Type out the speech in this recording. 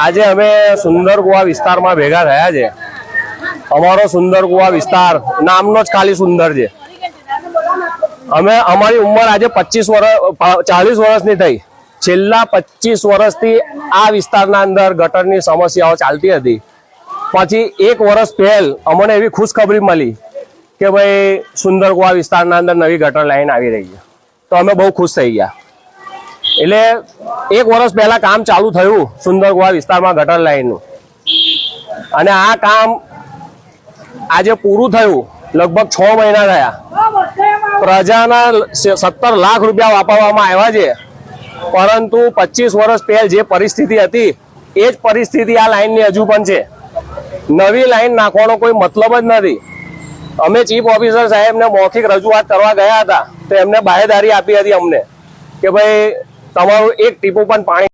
આજે અમે સુંદર કુવા વિસ્તારમાં ભેગા થયા છે। અમારો સુંદર કુવા વિસ્તાર નામનો જ ખાલી સુંદર છે। અમે અમારી ઉંમર આજે 40 વર્ષની થઈ। છેલ્લા 25 વર્ષથી આ વિસ્તારના અંદર ગટરની સમસ્યાઓ ચાલતી હતી। પછી 1 વર્ષ પહેલ અમને એવી ખુશખબરી મળી કે ભાઈ સુંદર કુવા વિસ્તારના અંદર નવી ગટર લાઈન આવી રહી છે, તો અમે બહુ ખુશ થઈ ગયા। એટલે 1 વર્ષ પહેલા કામ ચાલુ થયું સુંદર કુવા વિસ્તારમાં ગટર લાઈનનું, અને આ કામ આજે પૂરું થયું। લગભગ 6 મહિના થયા। પ્રજાના 17 લાખ રૂપિયા વાપરવામાં આવ્યા છે, પરંતુ 25 વર્ષ પહેલ જે પરિસ્થિતિ હતી એ જ પરિસ્થિતિ આ લાઈનની હજુ પણ છે। નવી લાઈન નાખવાનો કોઈ મતલબ જ નથી। અમે ચીફ ઓફિસર સાહેબને મૌખિક રજૂઆત કરવા ગયા હતા, તો એમને બાહેધરી આપી હતી અમને કે ભાઈ તમારું એક ટીપું પણ પાણી